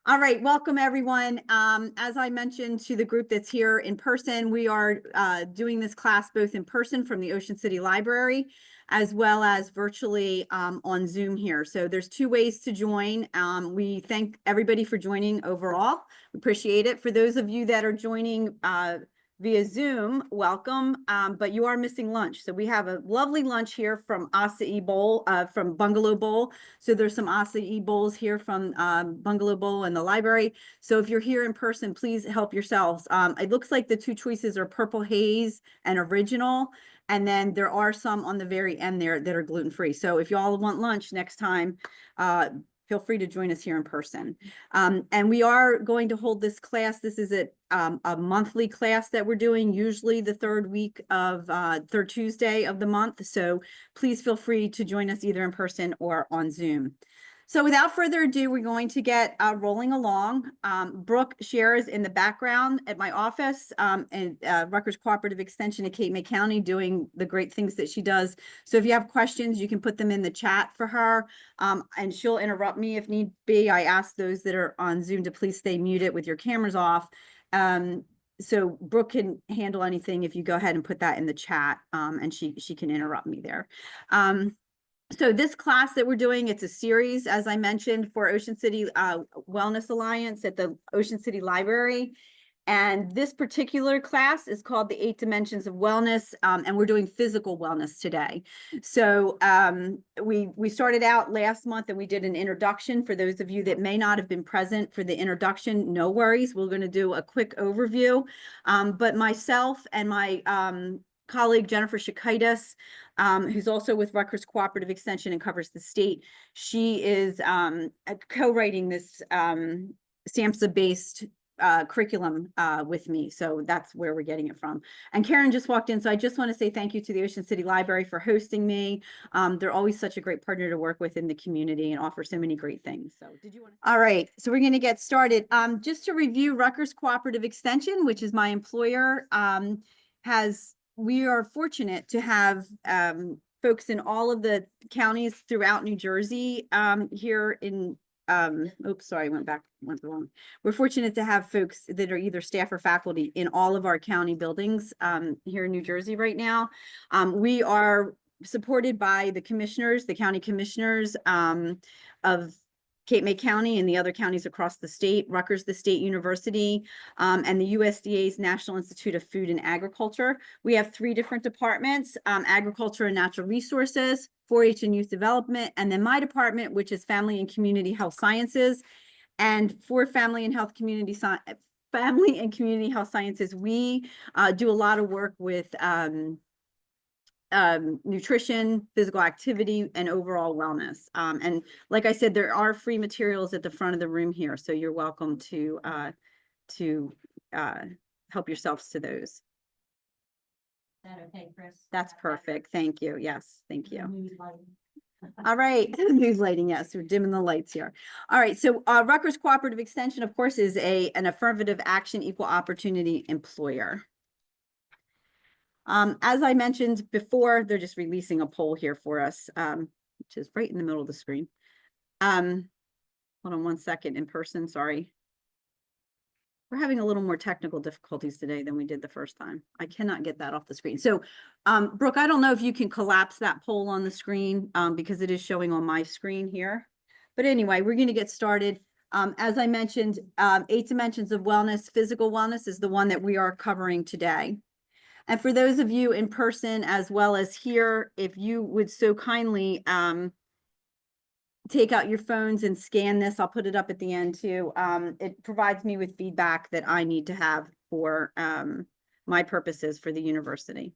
All right, welcome everyone. As I mentioned to the group that's here in person, we are doing this class both in person from the Ocean City Library as well as virtually on Zoom here. So there's two ways to join. We thank everybody for joining overall. We appreciate it. For those of you that are joining via Zoom, welcome, but you are missing lunch. So we have a lovely lunch here from Acai Bowl, from Bungalow Bowl. So there's some acai bowls here from Bungalow Bowl and the library. So if you're here in person, please help yourselves. It looks like the two choices are Purple Haze and Original. And then there are some on the very end there that are gluten-free. So if you all want lunch next time, feel free to join us here in person. And we are going to hold this class. This is a monthly class that we're doing, usually the third Tuesday of the month. So please feel free to join us either in person or on Zoom. So without further ado, we're going to get rolling along. Brooke shares in the background at my office and Rutgers Cooperative Extension at Cape May County doing the great things that she does. So if you have questions, you can put them in the chat for her and she'll interrupt me if need be. I ask those that are on Zoom to please stay muted with your cameras off. So Brooke can handle anything if you go ahead and put that in the chat and she can interrupt me there. So this class that we're doing, it's a series, as I mentioned, for Ocean City Wellness Alliance at the Ocean City Library. And this particular class is called the 8 Dimensions of Wellness, and we're doing physical wellness today. So we started out last month and we did an introduction. For those of you that may not have been present for the introduction, no worries. We're going to do a quick overview. But myself and my colleague Jennifer Shakaitis, who's also with Rutgers Cooperative Extension and covers the state. She is co-writing this SAMHSA-based curriculum with me. So that's where we're getting it from. And Karen just walked in. So I just want to say thank you to the Ocean City Library for hosting me. They're always such a great partner to work with in the community and offer so many great things. So did you want to? All right. So we're going to get started. Just to review, Rutgers Cooperative Extension, which is my employer, we are fortunate to have folks in all of the counties throughout New Jersey here in, oops, sorry, went wrong. We're fortunate to have folks that are either staff or faculty in all of our county buildings here in New Jersey right now. We are supported by the commissioners, the county commissioners of Cape May County and the other counties across the state, Rutgers, the State University, and the USDA's National Institute of Food and Agriculture. We have 3 different departments, Agriculture and Natural Resources, 4-H and Youth Development, and then my department, which is Family and Community Health Sciences. And for Family and Community Health Sciences, we do a lot of work with nutrition, physical activity, and overall wellness. And like I said, there are free materials at the front of the room here, so you're welcome to help yourselves to those. Is that okay, Chris? That's perfect. Thank you. Yes, thank you. All right, news lighting. Yes, we're dimming the lights here. All right, so Rutgers Cooperative Extension, of course, is an affirmative action, equal opportunity employer. As I mentioned before, they're just releasing a poll here for us, which is right in the middle of the screen. Hold on one second in person, sorry. We're having a little more technical difficulties today than we did the first time. I cannot get that off the screen. So, Brooke, I don't know if you can collapse that poll on the screen because it is showing on my screen here. But anyway, we're going to get started. As I mentioned, 8 Dimensions of Wellness, physical wellness is the one that we are covering today. And for those of you in person as well as here, if you would so kindly take out your phones and scan this, I'll put it up at the end too. It provides me with feedback that I need to have for my purposes for the university.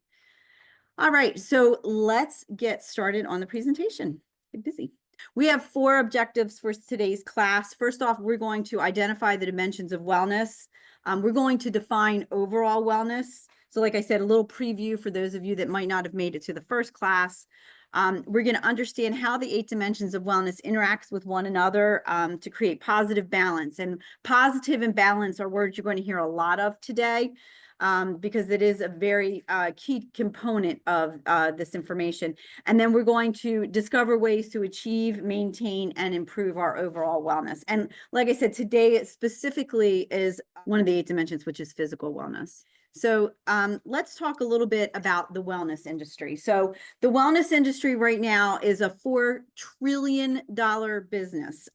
All right, so let's get started on the presentation. Get busy. We have 4 objectives for today's class. First off, we're going to identify the dimensions of wellness. We're going to define overall wellness. So like I said, a little preview for those of you that might not have made it to the first class. We're going to understand how the 8 dimensions of wellness interacts with one another to create positive balance. And positive and balance are words you're going to hear a lot of today. because it is a very key component of this information. And then we're going to discover ways to achieve, maintain, and improve our overall wellness. And like I said, today specifically is one of the 8 dimensions, which is physical wellness. So let's talk a little bit about the wellness industry. So the wellness industry right now is a $4 trillion business,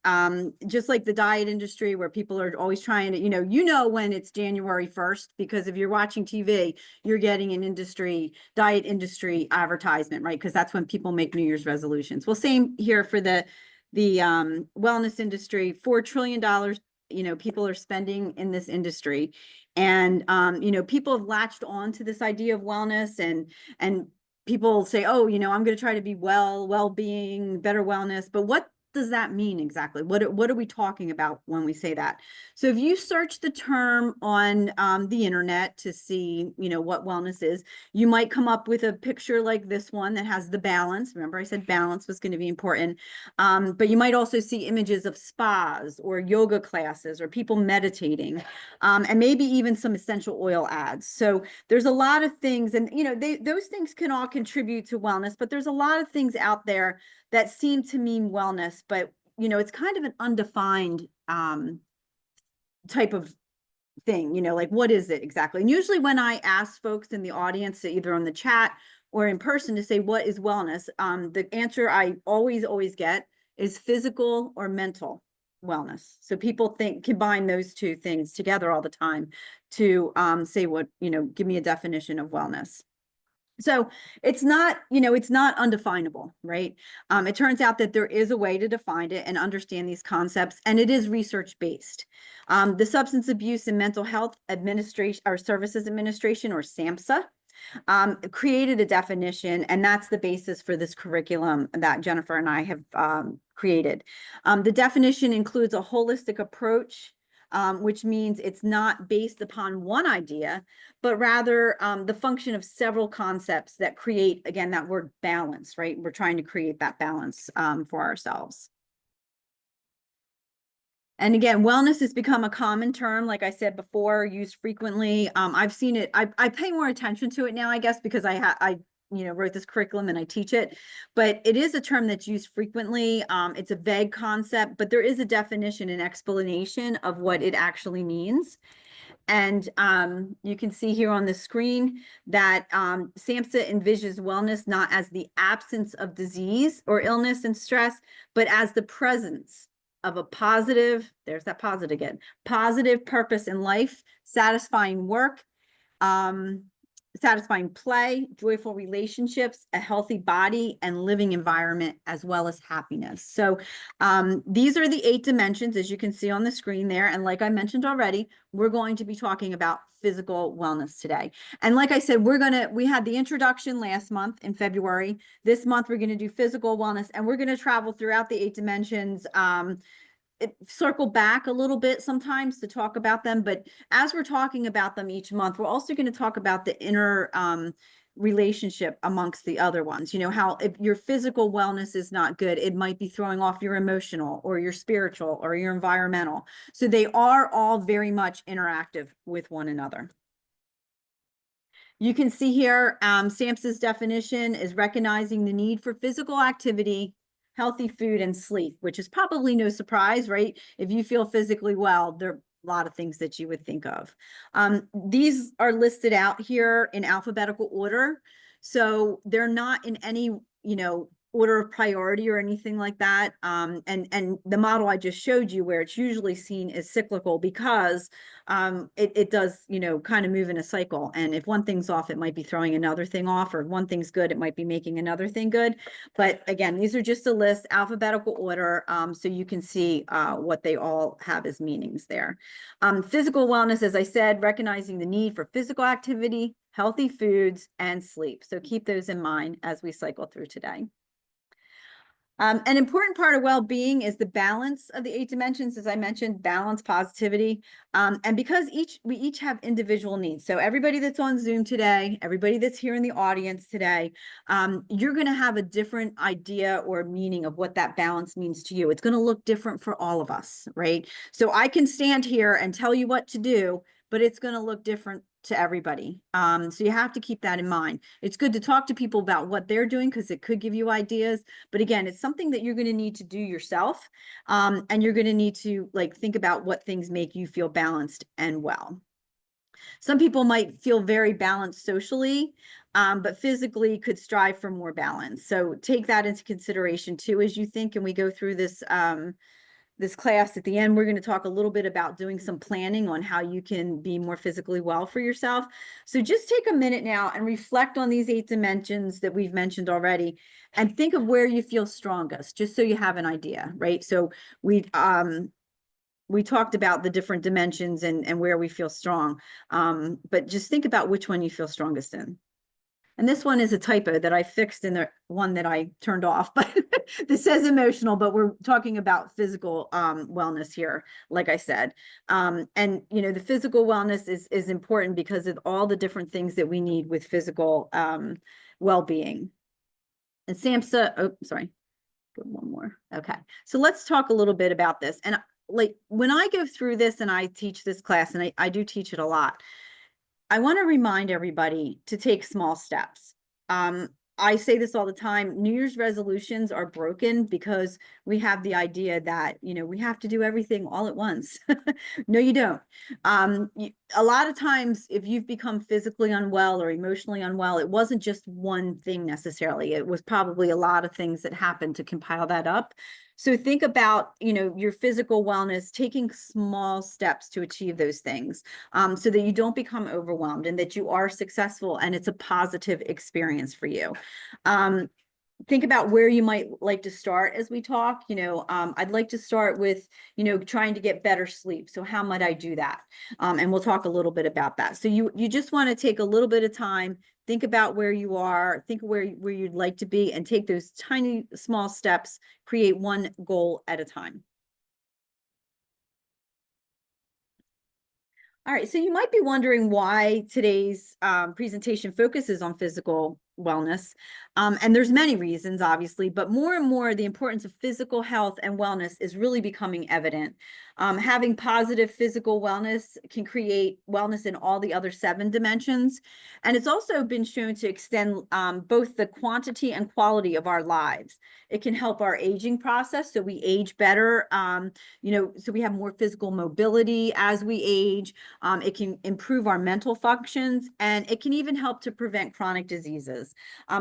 just like the diet industry, where people are always trying to, you know, when it's January 1st, because if you're watching TV, you're getting an diet industry advertisement, right? Because that's when people make New Year's resolutions. Well, same here for the wellness industry. $4 trillion, people are spending in this industry. And, people have latched on to this idea of wellness, and people say, oh, I'm going to try to be well-being, better wellness. But what does that mean exactly? What are we talking about when we say that? So if you search the term on the internet to see, what wellness is, you might come up with a picture like this one that has the balance. Remember, I said balance was going to be important. But you might also see images of spas or yoga classes or people meditating, and maybe even some essential oil ads. So there's a lot of things, and those things can all contribute to wellness, but there's a lot of things out there that seem to mean wellness, but it's kind of an undefined type of thing, like what is it exactly? And usually when I ask folks in the audience, either on the chat or in person, to say what is wellness, the answer I always get is physical or mental wellness. So people combine those two things together all the time to say what, give me a definition of wellness. So it's not, it's not undefinable, right? It turns out that there is a way to define it and understand these concepts, and it is research-based. The Substance Abuse and Mental Health Administration, or Services Administration, or SAMHSA, created a definition, and that's the basis for this curriculum that Jennifer and I have created. The definition includes a holistic approach, which means it's not based upon one idea, but rather the function of several concepts that create, again, that word balance, right? We're trying to create that balance for ourselves. And again, wellness has become a common term, like I said before, used frequently. I've seen it, I pay more attention to it now, I guess, because I wrote this curriculum and I teach it, but it is a term that's used frequently. It's a vague concept, but there is a definition and explanation of what it actually means. And you can see here on the screen that SAMHSA envisions wellness not as the absence of disease or illness and stress, but as the presence of a positive, there's that positive again, positive purpose in life, satisfying work, satisfying play, joyful relationships, a healthy body, and living environment, as well as happiness. So these are the 8 dimensions, as you can see on the screen there. And like I mentioned already, we're going to be talking about physical wellness today. And like I said, we had the introduction last month in February. This month, we're going to do physical wellness, and we're going to travel throughout the 8 dimensions, circle back a little bit sometimes to talk about them. But as we're talking about them each month, we're also going to talk about the inner relationship amongst the other ones. How if your physical wellness is not good, it might be throwing off your emotional or your spiritual or your environmental. So they are all very much interactive with one another. You can see here, SAMHSA's definition is recognizing the need for physical activity, healthy food, and sleep, which is probably no surprise, right? If you feel physically well, there are a lot of things that you would think of. These are listed out here in alphabetical order. So they're not in any, order of priority or anything like that. And the model I just showed you, where it's usually seen as cyclical, because it does, kind of move in a cycle. And if one thing's off, it might be throwing another thing off, or one thing's good, it might be making another thing good. But again, these are just a list, alphabetical order, so you can see what they all have as meanings there. Physical wellness, as I said, recognizing the need for physical activity, healthy foods, and sleep. So keep those in mind as we cycle through today. An important part of well-being is the balance of the 8 dimensions, as I mentioned, balance, positivity, and because we each have individual needs. So everybody that's on Zoom today, everybody that's here in the audience today, you're going to have a different idea or meaning of what that balance means to you. It's going to look different for all of us, right? So I can stand here and tell you what to do, but it's going to look different to everybody. So you have to keep that in mind. It's good to talk to people about what they're doing because it could give you ideas. But again, it's something that you're going to need to do yourself. And you're going to need to like think about what things make you feel balanced and well. Some people might feel very balanced socially, but physically could strive for more balance. So take that into consideration too as you think, and we go through this this class. At the end, we're going to talk a little bit about doing some planning on how you can be more physically well for yourself. So just take a minute now and reflect on these 8 dimensions that we've mentioned already and think of where you feel strongest, just so you have an idea, right? So we talked about the different dimensions and where we feel strong, but just think about which one you feel strongest in. And this one is a typo that I fixed in the one that I turned off, but this says emotional, but we're talking about physical wellness here, like I said. And, you know, the physical wellness is important because of all the different things that we need with physical well-being. And SAMHSA, oh, sorry, one more. Okay, so let's talk a little bit about this. And like when I go through this and I teach this class, and I do teach it a lot, I want to remind everybody to take small steps. I say this all the time. New Year's resolutions are broken because we have the idea that, you know, we have to do everything all at once. No, you don't. A lot of times, if you've become physically unwell or emotionally unwell, it wasn't just one thing necessarily. It was probably a lot of things that happened to compile that up. So think about, you know, your physical wellness, taking small steps to achieve those things, so that you don't become overwhelmed and that you are successful and it's a positive experience for you. Think about where you might like to start as we talk. You know, I'd like to start with, you know, trying to get better sleep. So how might I do that? And we'll talk a little bit about that. So you just want to take a little bit of time, think about where you are, think where you'd like to be, and take those tiny, small steps, create one goal at a time. All right, so you might be wondering why today's presentation focuses on physical wellness. And there's many reasons, obviously, but more and more the importance of physical health and wellness is really becoming evident. Having positive physical wellness can create wellness in all the other 7 dimensions. And it's also been shown to extend both the quantity and quality of our lives. It can help our aging process, so we age better, you know, so we have more physical mobility as we age. It can improve our mental functions, and it can even help to prevent chronic diseases.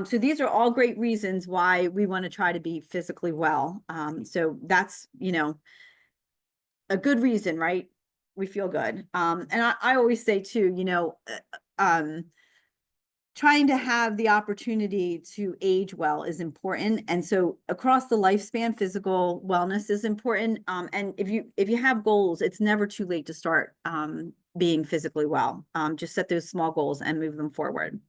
So these are all great reasons why we want to try to be physically well. So that's, you know, a good reason, right? We feel good. And I always say too, you know, trying to have the opportunity to age well is important. And so across the lifespan, physical wellness is important. And if you have goals, it's never too late to start being physically well. Just set those small goals and move them forward.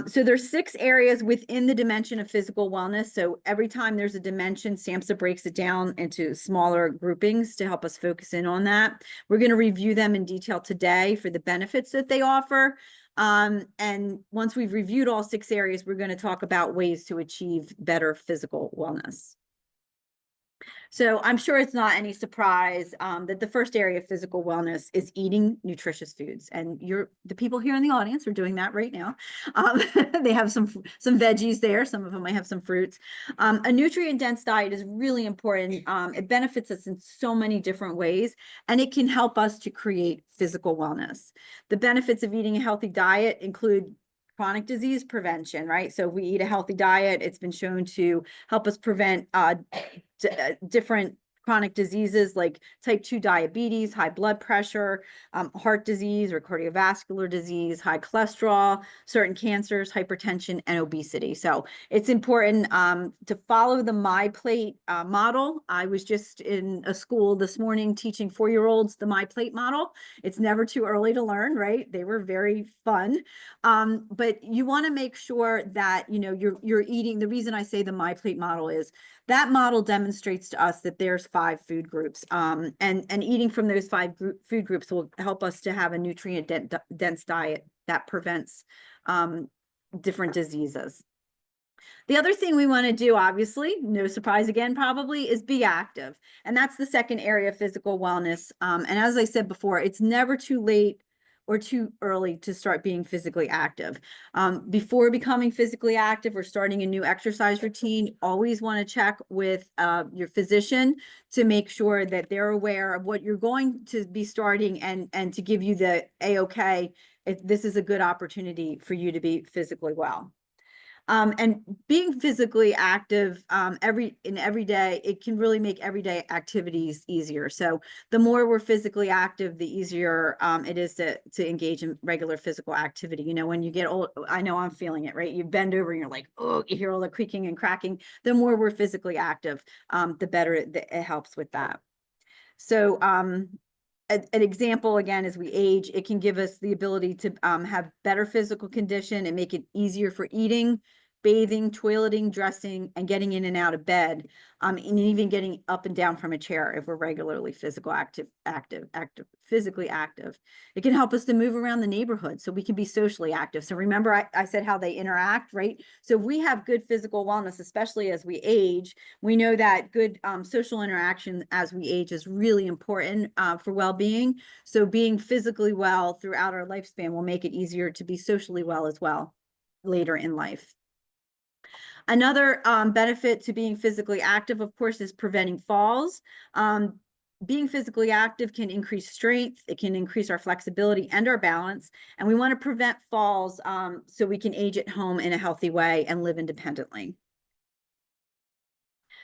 So there's 6 areas within the dimension of physical wellness. So every time there's a dimension, SAMHSA breaks it down into smaller groupings to help us focus in on that. We're going to review them in detail today for the benefits that they offer. And once we've reviewed all 6 areas, we're going to talk about ways to achieve better physical wellness. So I'm sure it's not any surprise that the first area of physical wellness is eating nutritious foods. And the people here in the audience are doing that right now. They have some veggies there. Some of them might have some fruits. A nutrient-dense diet is really important. It benefits us in so many different ways, and it can help us to create physical wellness. The benefits of eating a healthy diet include chronic disease prevention, right? So if we eat a healthy diet, it's been shown to help us prevent different chronic diseases like type 2 diabetes, high blood pressure, heart disease or cardiovascular disease, high cholesterol, certain cancers, hypertension, and obesity. So it's important to follow the MyPlate model. I was just in a school this morning teaching 4-year-olds the MyPlate model. It's never too early to learn, right? They were very fun. But you want to make sure that, you know, you're eating. The reason I say the MyPlate model is that model demonstrates to us that there's 5 food groups, and eating from those 5 food groups will help us to have a nutrient dense diet that prevents different diseases. The other thing we want to do, obviously, no surprise again, probably, is be active. And that's the second area of physical wellness. And as I said before, it's never too late or too early to start being physically active. Before becoming physically active or starting a new exercise routine, always want to check with your physician to make sure that they're aware of what you're going to be starting, and to give you the A-OK if this is a good opportunity for you to be physically well. And being physically active every day, it can really make everyday activities easier. So the more we're physically active, the easier it is to engage in regular physical activity. You know, when you get old, I know I'm feeling it, right? You bend over and you're like, oh, you hear all the creaking and cracking. The more we're physically active, the better it helps with that. So an example, again, as we age, it can give us the ability to have better physical condition and make it easier for eating, bathing, toileting, dressing, and getting in and out of bed, and even getting up and down from a chair if we're regularly physically active. It can help us to move around the neighborhood so we can be socially active. So remember, I said how they interact, right? So if we have good physical wellness, especially as we age, we know that good social interaction as we age is really important for well-being. So being physically well throughout our lifespan will make it easier to be socially well as well later in life. Another benefit to being physically active, of course, is preventing falls. Being physically active can increase strength, it can increase our flexibility and our balance, and we want to prevent falls so we can age at home in a healthy way and live independently.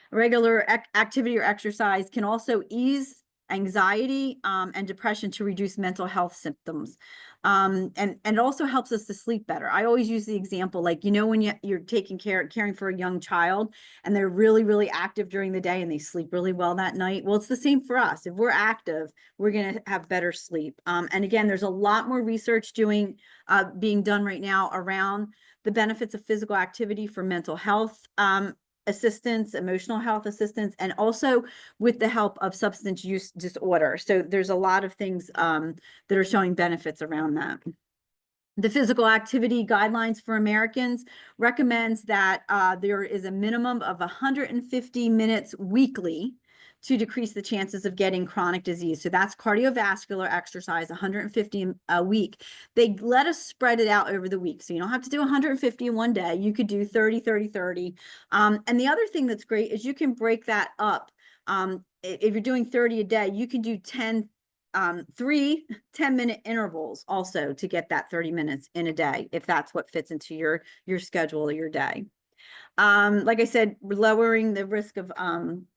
Regular activity or exercise can also ease anxiety and depression to reduce mental health symptoms. And it also helps us to sleep better. I always use the example, like, you know, when you're caring for a young child and they're really, really active during the day and they sleep really well that night. Well, it's the same for us. If we're active, we're going to have better sleep. And again, there's a lot more research being done right now around the benefits of physical activity for mental health assistance, emotional health assistance, and also with the help of substance use disorder. So there's a lot of things that are showing benefits around that. The physical activity guidelines for Americans recommends that there is a minimum of 150 minutes weekly to decrease the chances of getting chronic disease. So that's cardiovascular exercise, 150 a week. They let us spread it out over the week. So you don't have to do 150 in one day. You could do 30, 30, 30. And the other thing that's great is you can break that up. If you're doing 30 a day, you can do 3 10-minute intervals also to get that 30 minutes in a day, if that's what fits into your schedule or your day. Like I said, lowering the risk of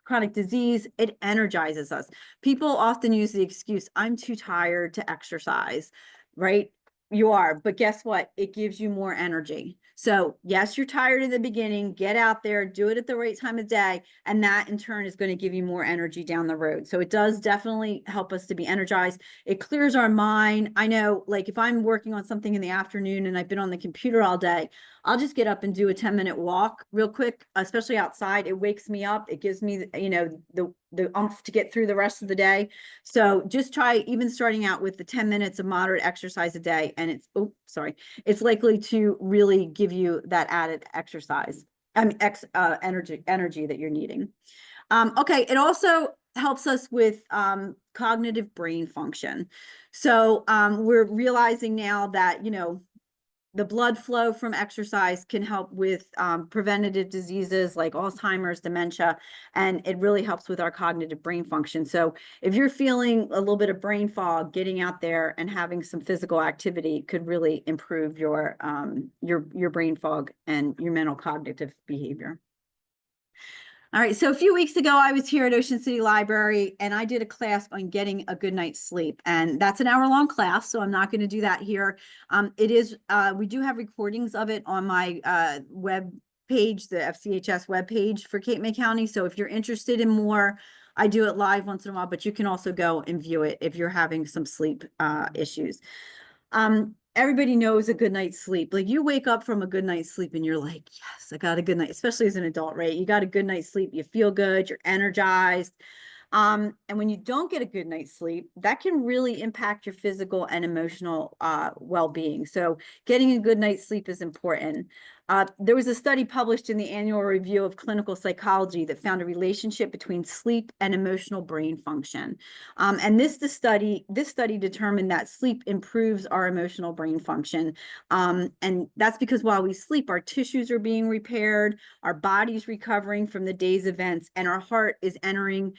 chronic disease, it energizes us. People often use the excuse, I'm too tired to exercise, right? You are, but guess what? It gives you more energy. So yes, you're tired in the beginning, get out there, do it at the right time of day, and that in turn is going to give you more energy down the road. So it does definitely help us to be energized. It clears our mind. I know, like, if I'm working on something in the afternoon and I've been on the computer all day, I'll just get up and do a 10-minute walk real quick, especially outside. It wakes me up. It gives me, you know, the oomph to get through the rest of the day. So just try even starting out with the 10 minutes of moderate exercise a day, and it's likely to really give you that added exercise, energy that you're needing. Okay, it also helps us with cognitive brain function. So we're realizing now that, you know, the blood flow from exercise can help with preventative diseases like Alzheimer's, dementia, and it really helps with our cognitive brain function. So if you're feeling a little bit of brain fog, getting out there and having some physical activity could really improve your brain fog and your mental cognitive behavior. All right, so a few weeks ago, I was here at Ocean City Library and I did a class on getting a good night's sleep. And that's an hour-long class, so I'm not going to do that here. We do have recordings of it on my web page, the FCHS web page for Cape May County. So if you're interested in more, I do it live once in a while, but you can also go and view it if you're having some sleep issues. Everybody knows a good night's sleep. Like, you wake up from a good night's sleep and you're like, yes, I got a good night, especially as an adult, right? You got a good night's sleep, you feel good, you're energized. And when you don't get a good night's sleep, that can really impact your physical and emotional well-being. So getting a good night's sleep is important. There was a study published in the Annual Review of Clinical Psychology that found a relationship between sleep and emotional brain function. And this study determined that sleep improves our emotional brain function. And that's because while we sleep, our tissues are being repaired, our body's recovering from the day's events, and our heart is entering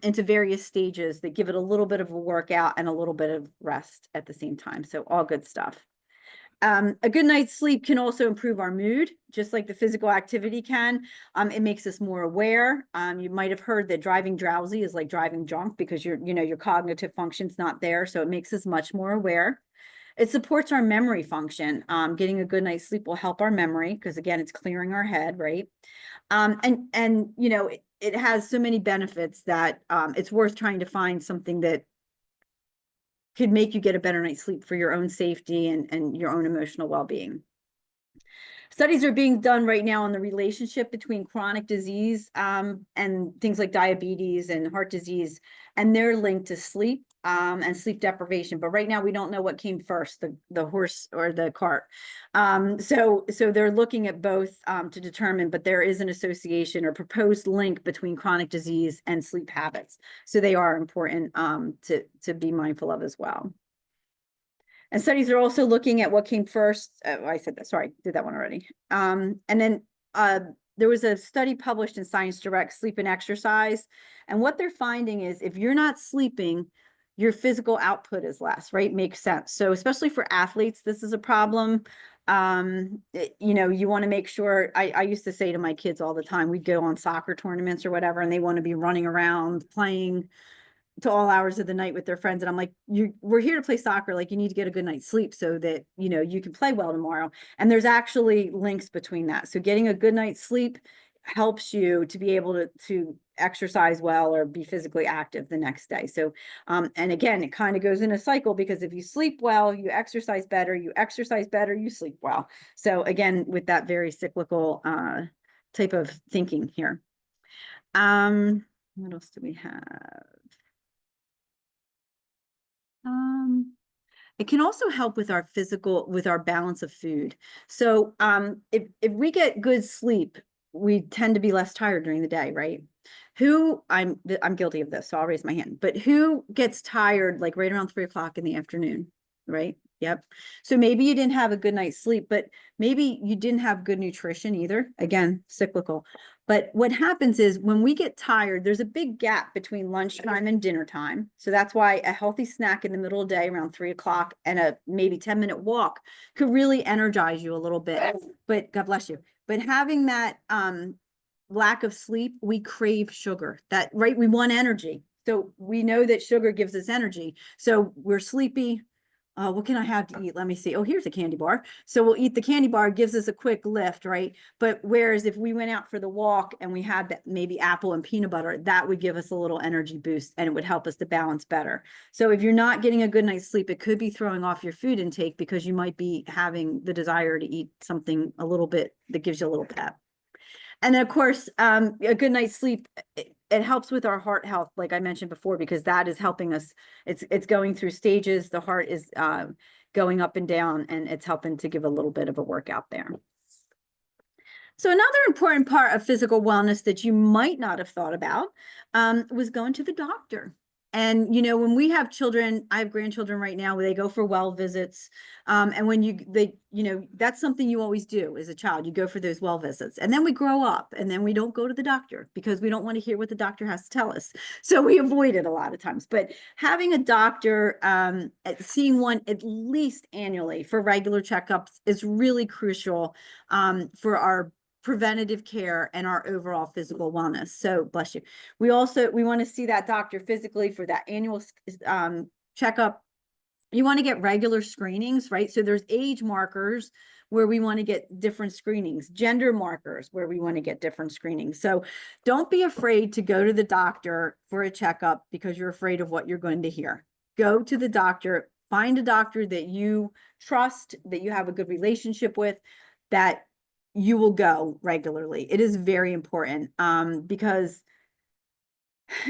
into various stages that give it a little bit of a workout and a little bit of rest at the same time. So all good stuff. A good night's sleep can also improve our mood, just like the physical activity can. It makes us more aware. You might have heard that driving drowsy is like driving drunk because your cognitive function's not there. So it makes us much more aware. It supports our memory function. Getting a good night's sleep will help our memory because, again, it's clearing our head, right? And it has so many benefits that it's worth trying to find something that could make you get a better night's sleep for your own safety and your own emotional well-being. Studies are being done right now on the relationship between chronic disease and things like diabetes and heart disease, and they're linked to sleep and sleep deprivation. But right now we don't know what came first, the horse or the cart. So they're looking at both to determine, but there is an association or proposed link between chronic disease and sleep habits. So they are important to be mindful of as well. And studies are also looking at what came first. I said that, sorry, did that one already. And then there was a study published in Science Direct, Sleep and Exercise. And what they're finding is if you're not sleeping, your physical output is less, right? Makes sense. So especially for athletes, this is a problem. You want to make sure, I used to say to my kids all the time, we'd go on soccer tournaments or whatever, and they want to be running around playing to all hours of the night with their friends. And I'm like, we're here to play soccer. Like, you need to get a good night's sleep so that, you can play well tomorrow. And there's actually links between that. So getting a good night's sleep helps you to be able to exercise well or be physically active the next day. So, and again, it kind of goes in a cycle because if you sleep well, you exercise better, you sleep well. So again, with that very cyclical type of thinking here. What else do we have? It can also help with our balance of food. So if we get good sleep, we tend to be less tired during the day, right? I'm guilty of this, so I'll raise my hand. But who gets tired like right around 3 o'clock in the afternoon, right? Yep. So maybe you didn't have a good night's sleep, but maybe you didn't have good nutrition either. Again, cyclical. But what happens is when we get tired, there's a big gap between lunchtime and dinner time. So that's why a healthy snack in the middle of the day around 3 o'clock and a maybe 10-minute walk could really energize you a little bit. But God bless you. But having that lack of sleep, we crave sugar. Right? We want energy. So we know that sugar gives us energy. So we're sleepy. What can I have to eat? Let me see. Oh, here's a candy bar. So we'll eat the candy bar, gives us a quick lift, right? But whereas if we went out for the walk and we had that maybe apple and peanut butter, that would give us a little energy boost and it would help us to balance better. So if you're not getting a good night's sleep, it could be throwing off your food intake because you might be having the desire to eat something a little bit that gives you a little pep. And then of course, a good night's sleep, it helps with our heart health, like I mentioned before, because that is helping us. It's going through stages. The heart is going up and down, and it's helping to give a little bit of a workout there. So another important part of physical wellness that you might not have thought about was going to the doctor. And, when we have children, I have grandchildren right now, where they go for well visits. And when that's something you always do as a child, you go for those well visits. And then we grow up and then we don't go to the doctor because we don't want to hear what the doctor has to tell us. So we avoid it a lot of times. But having a doctor, seeing one at least annually for regular checkups is really crucial for our preventative care and our overall physical wellness. So bless you. We want to see that doctor physically for that annual checkup. You want to get regular screenings, right? So there's age markers where we want to get different screenings, gender markers where we want to get different screenings. So don't be afraid to go to the doctor for a checkup because you're afraid of what you're going to hear. Go to the doctor, find a doctor that you trust, that you have a good relationship with, that you will go regularly. It is very important because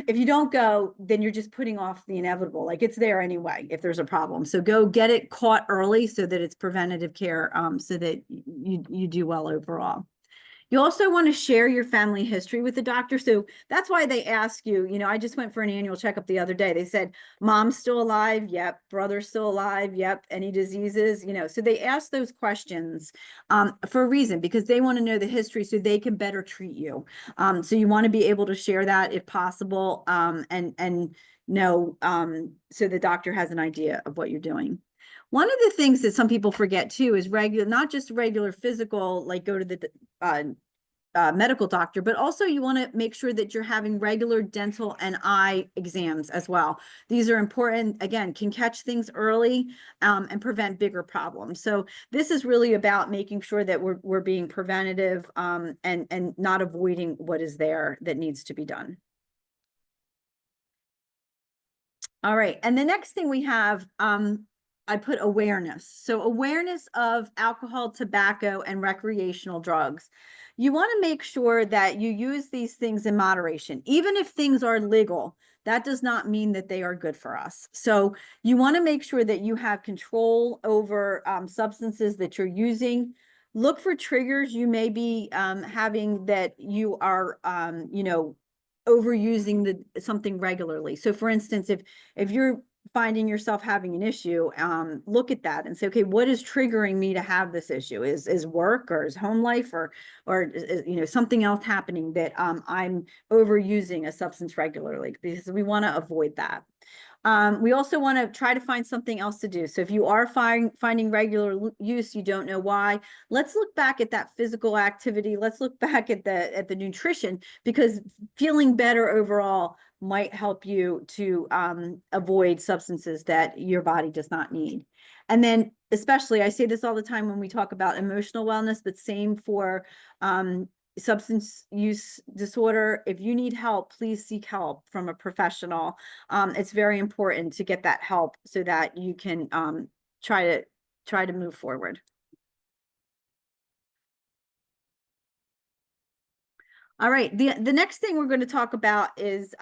if you don't go, then you're just putting off the inevitable. Like it's there anyway if there's a problem. So go get it caught early so that it's preventative care, so that you do well overall. You also want to share your family history with the doctor. So that's why they ask you, I just went for an annual checkup the other day. They said, mom's still alive. Yep. Brother's still alive. Yep. Any diseases, so they ask those questions for a reason, because they want to know the history so they can better treat you. So you want to be able to share that if possible, and know, so the doctor has an idea of what you're doing. One of the things that some people forget too is not just regular physical, like go to the medical doctor, but also you want to make sure that you're having regular dental and eye exams as well. These are important, again, can catch things early, and prevent bigger problems. So this is really about making sure that we're being preventative, and not avoiding what is there that needs to be done. All right. And the next thing we have, I put awareness. So awareness of alcohol, tobacco, and recreational drugs. You want to make sure that you use these things in moderation. Even if things are legal, that does not mean that they are good for us. So you want to make sure that you have control over substances that you're using. Look for triggers you may be having that you are, overusing something regularly. So for instance, if you're finding yourself having an issue, look at that and say, okay, what is triggering me to have this issue? Is work, or is home life, or is, something else happening that I'm overusing a substance regularly, because we want to avoid that. We also want to try to find something else to do. So if you are finding regular use, you don't know why, let's look back at that physical activity. Let's look back at the nutrition, because feeling better overall might help you to avoid substances that your body does not need. And then especially, I say this all the time when we talk about emotional wellness, but same for substance use disorder. If you need help, please seek help from a professional. It's very important to get that help so that you can try to move forward. All right, the next thing we're going to talk about is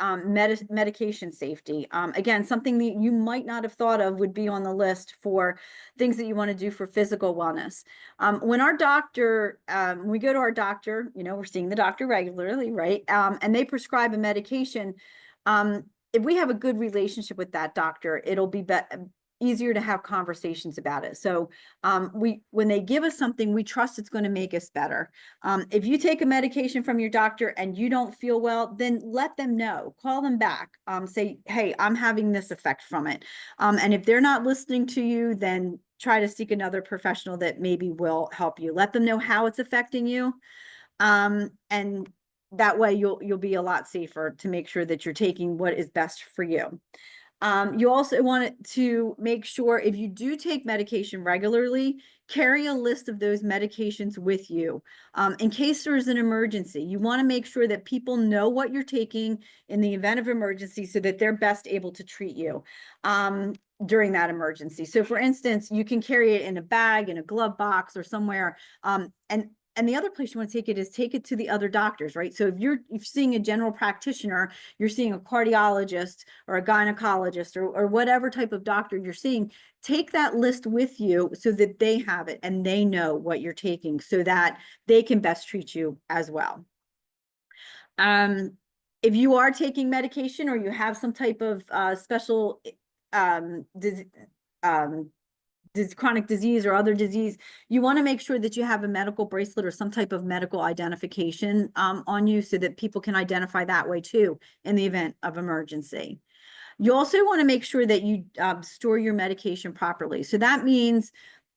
medication safety. Again, something that you might not have thought of would be on the list for things that you want to do for physical wellness. When we go to our doctor, we're seeing the doctor regularly, right? And they prescribe a medication. If we have a good relationship with that doctor, it'll be easier to have conversations about it. So when they give us something, we trust it's going to make us better. If you take a medication from your doctor and you don't feel well, then let them know, call them back, say, hey, I'm having this effect from it. And if they're not listening to you, then try to seek another professional that maybe will help you. Let them know how it's affecting you. And that way you'll be a lot safer to make sure that you're taking what is best for you. You also want to make sure, if you do take medication regularly, carry a list of those medications with you. In case there's an emergency, you want to make sure that people know what you're taking in the event of emergency so that they're best able to treat you during that emergency. So for instance, you can carry it in a bag, in a glove box, or somewhere. And the other place you want to take it to the other doctors, right? So if you're seeing a general practitioner, you're seeing a cardiologist or a gynecologist, or whatever type of doctor you're seeing, take that list with you so that they have it and they know what you're taking so that they can best treat you as well. If you are taking medication, or you have some type of special chronic disease or other disease, you want to make sure that you have a medical bracelet or some type of medical identification on you, so that people can identify that way too in the event of emergency. You also want to make sure that you store your medication properly. So that means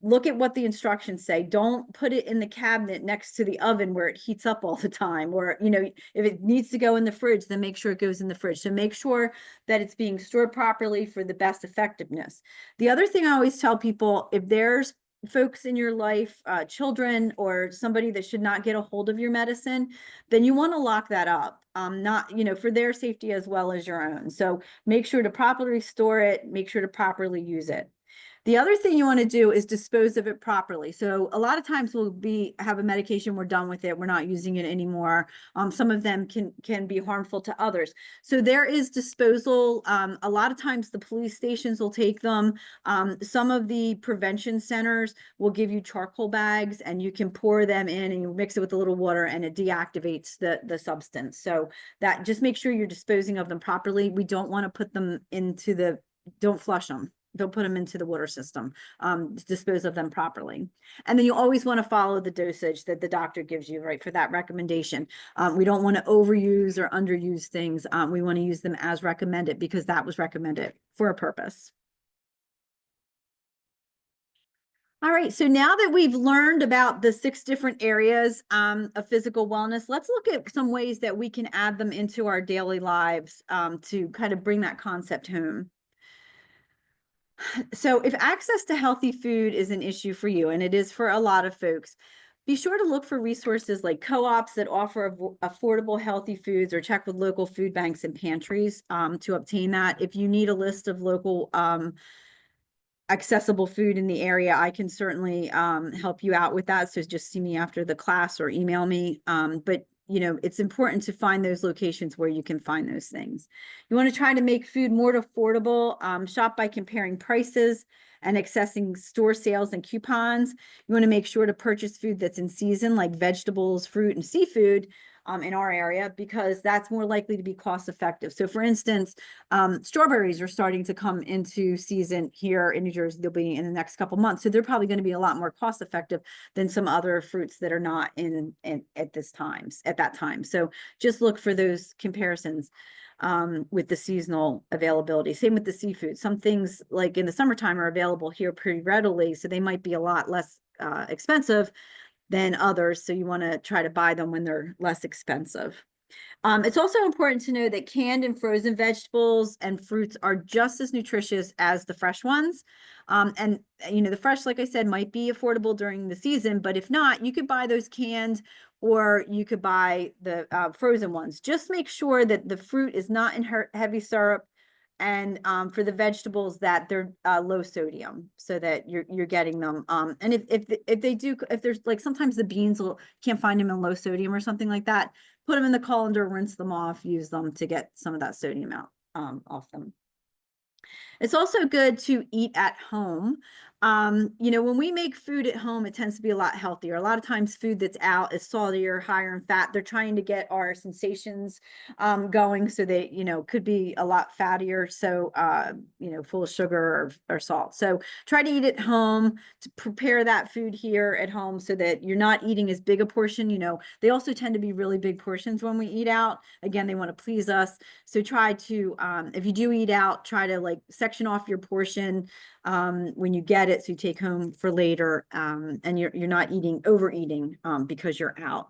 look at what the instructions say. Don't put it in the cabinet next to the oven where it heats up all the time, or, if it needs to go in the fridge, then make sure it goes in the fridge. So make sure that it's being stored properly for the best effectiveness. The other thing I always tell people, if there's folks in your life, children or somebody that should not get a hold of your medicine, then you want to lock that up, not, for their safety as well as your own. So make sure to properly store it, make sure to properly use it. The other thing you want to do is dispose of it properly. So a lot of times we'll have a medication, we're done with it, we're not using it anymore. Some of them can be harmful to others. So there is disposal. A lot of times the police stations will take them. Some of the prevention centers will give you charcoal bags, and you can pour them in and you mix it with a little water, and it deactivates the substance. So that, just make sure you're disposing of them properly. We don't want to put them into don't flush them. Don't put them into the water system. Dispose of them properly. And then you always want to follow the dosage that the doctor gives you, right, for that recommendation. We don't want to overuse or underuse things. We want to use them as recommended, because that was recommended for a purpose. All right, so now that we've learned about the 6 different areas of physical wellness, let's look at some ways that we can add them into our daily lives to kind of bring that concept home. So if access to healthy food is an issue for you, and it is for a lot of folks, be sure to look for resources like co-ops that offer affordable healthy foods, or check with local food banks and pantries to obtain that. If you need a list of local accessible food in the area, I can certainly help you out with that. So just see me after the class or email me. But you know, it's important to find those locations where you can find those things. You want to try to make food more affordable. Shop by comparing prices and accessing store sales and coupons. You want to make sure to purchase food that's in season, like vegetables, fruit, and seafood in our area, because that's more likely to be cost effective. So for instance, strawberries are starting to come into season here in New Jersey. They'll be in the next couple months. So they're probably going to be a lot more cost effective than some other fruits that are not in at that time. So just look for those comparisons with the seasonal availability. Same with the seafood. Some things like in the summertime are available here pretty readily, so they might be a lot less expensive than others. So you want to try to buy them when they're less expensive. It's also important to know that canned and frozen vegetables and fruits are just as nutritious as the fresh ones. And you know, the fresh, like I said, might be affordable during the season, but if not, you could buy those canned, or you could buy the frozen ones. Just make sure that the fruit is not in heavy syrup, and for the vegetables that they're low sodium, so that you're getting them. And if there's like, sometimes the beans can't find them in low sodium or something like that, put them in the colander, rinse them off, use them to get some of that sodium out off them. It's also good to eat at home. You know, when we make food at home, it tends to be a lot healthier. A lot of times food that's out is saltier, higher in fat. They're trying to get our sensations going, so they, you know, could be a lot fattier. So, you know, full of sugar or salt. So try to eat at home, to prepare that food here at home, so that you're not eating as big a portion. You know, they also tend to be really big portions when we eat out. Again, they want to please us. So try to, if you do eat out, try to like section off your portion when you get it, so you take home for later, and you're not overeating because you're out.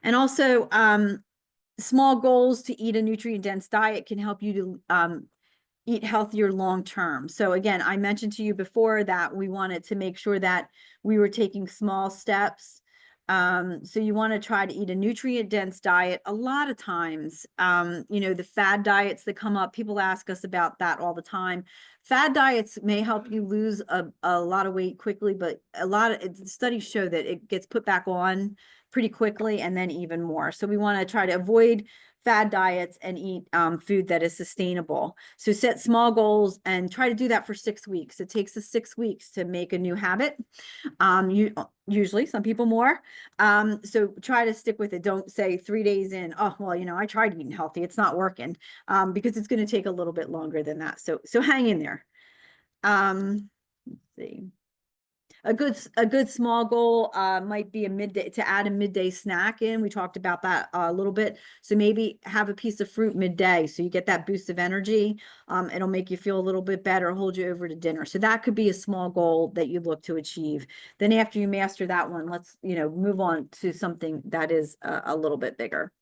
And also, small goals to eat a nutrient-dense diet can help you to eat healthier long term. So again, I mentioned to you before that we wanted to make sure that we were taking small steps. So you want to try to eat a nutrient-dense diet. A lot of times, you know, the fad diets that come up, people ask us about that all the time. Fad diets may help you lose a lot of weight quickly, but a lot of studies show that it gets put back on pretty quickly, and then even more. So we want to try to avoid fad diets and eat food that is sustainable. So set small goals and try to do that for 6 weeks. It takes us 6 weeks to make a new habit. Usually, some people more. So try to stick with it. Don't say 3 days in, oh, well, you know, I tried eating healthy, it's not working, because it's going to take a little bit longer than that. So hang in there. Let's see. A good small goal might be to add a midday snack in. We talked about that a little bit. So maybe have a piece of fruit midday, so you get that boost of energy. It'll make you feel a little bit better, hold you over to dinner. So that could be a small goal that you look to achieve. Then after you master that one, let's, you know, move on to something that is a little bit bigger.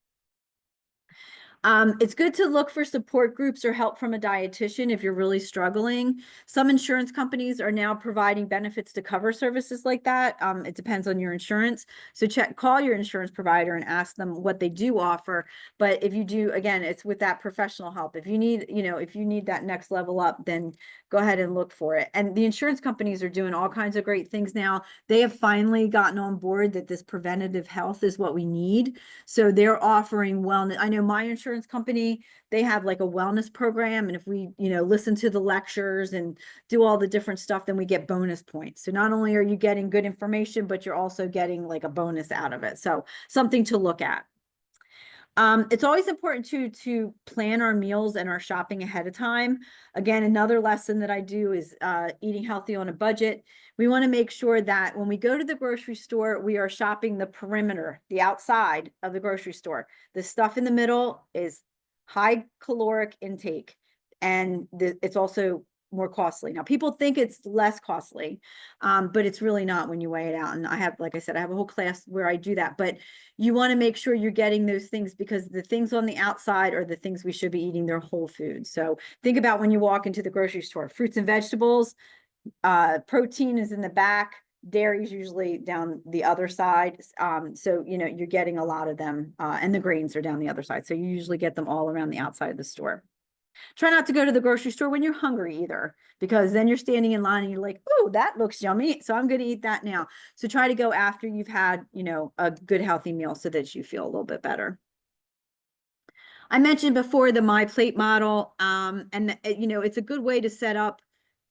It's good to look for support groups or help from a dietitian if you're really struggling. Some insurance companies are now providing benefits to cover services like that. It depends on your insurance. So call your insurance provider and ask them what they do offer. But if you do, again, it's with that professional help. If you need, if you need that next level up, then go ahead and look for it. And the insurance companies are doing all kinds of great things now. They have finally gotten on board that this preventative health is what we need. So they're offering wellness. I know my insurance company, they have like a wellness program. And if we, listen to the lectures and do all the different stuff, then we get bonus points. So not only are you getting good information, but you're also getting like a bonus out of it. So something to look at. It's always important to plan our meals and our shopping ahead of time. Again, another lesson that I do is eating healthy on a budget. We want to make sure that when we go to the grocery store, we are shopping the perimeter, the outside of the grocery store. The stuff in the middle is high caloric intake, and it's also more costly. Now, people think it's less costly, but it's really not when you weigh it out. And I have, like I said, I have a whole class where I do that, but you want to make sure you're getting those things, because the things on the outside are the things we should be eating. They're whole foods. So think about when you walk into the grocery store, fruits and vegetables, protein is in the back, dairy is usually down the other side. So, you're getting a lot of them, and the grains are down the other side. So you usually get them all around the outside of the store. Try not to go to the grocery store when you're hungry either, because then you're standing in line and you're like, oh, that looks yummy, so I'm going to eat that now. So try to go after you've had, a good healthy meal so that you feel a little bit better. I mentioned before the My Plate model, and it's a good way to set up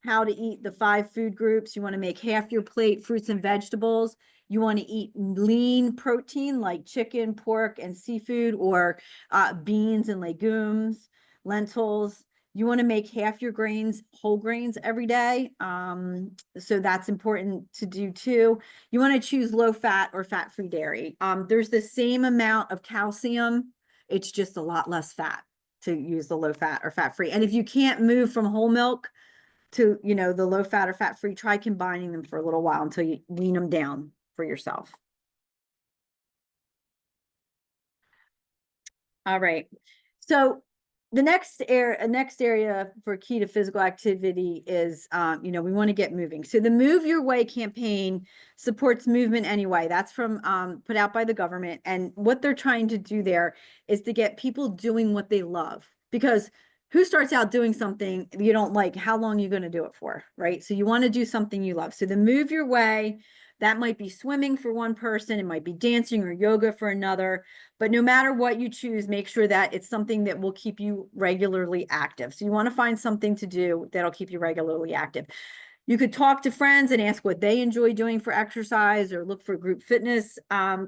how to eat the 5 food groups. You want to make half your plate fruits and vegetables. You want to eat lean protein like chicken, pork, and seafood, or beans and legumes, lentils. You want to make half your grains whole grains every day. So that's important to do too. You want to choose low fat or fat-free dairy. There's the same amount of calcium. It's just a lot less fat to use the low fat or fat-free. And if you can't move from whole milk to, the low fat or fat-free, try combining them for a little while until you wean them down for yourself. All right. So the next area for key to physical activity is, we want to get moving. So the Move Your Way campaign supports movement anyway. That's from put out by the government. And what they're trying to do there is to get people doing what they love. Because who starts out doing something you don't like? How long are you going to do it for, right? So you want to do something you love. So the Move Your Way, that might be swimming for one person, it might be dancing or yoga for another. But no matter what you choose, make sure that it's something that will keep you regularly active. So you want to find something to do that'll keep you regularly active. You could talk to friends and ask what they enjoy doing for exercise, or look for group fitness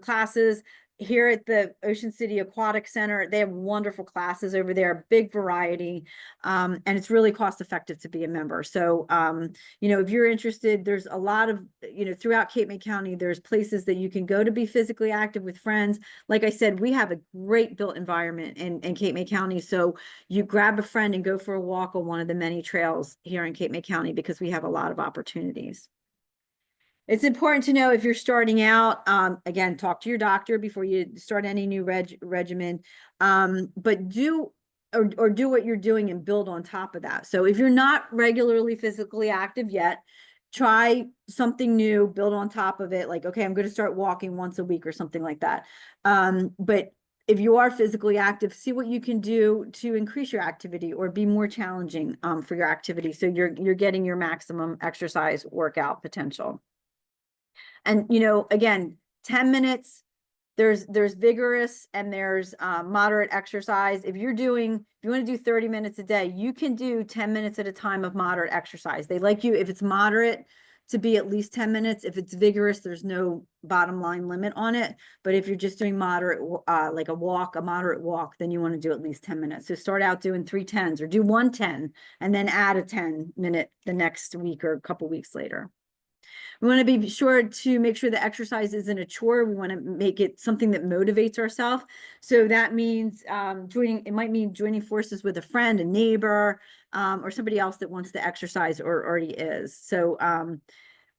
classes. Here at the Ocean City Aquatic Center, they have wonderful classes over there, big variety, and it's really cost effective to be a member. So, if you're interested, there's a lot of, throughout Cape May County, there's places that you can go to be physically active with friends. Like I said, we have a great built environment in Cape May County. So you grab a friend and go for a walk on one of the many trails here in Cape May County, because we have a lot of opportunities. It's important to know if you're starting out, again, talk to your doctor before you start any new regimen, but do what you're doing and build on top of that. So if you're not regularly physically active yet, try something new, build on top of it. Like, okay, I'm going to start walking once a week or something like that. But if you are physically active, see what you can do to increase your activity or be more challenging for your activity, so you're getting your maximum exercise workout potential. And, again, 10 minutes, there's vigorous and there's moderate exercise. If you want to do 30 minutes a day, you can do 10 minutes at a time of moderate exercise. They like you, if it's moderate, to be at least 10 minutes. If it's vigorous, there's no bottom line limit on it. But if you're just doing moderate, like a moderate walk, then you want to do at least 10 minutes. So start out doing 3 10s, or do 1 10 and then add a 10-minute the next week or a couple weeks later. We want to be sure to make sure the exercise isn't a chore. We want to make it something that motivates ourselves. So that means it might mean joining forces with a friend, a neighbor, or somebody else that wants to exercise or already is. So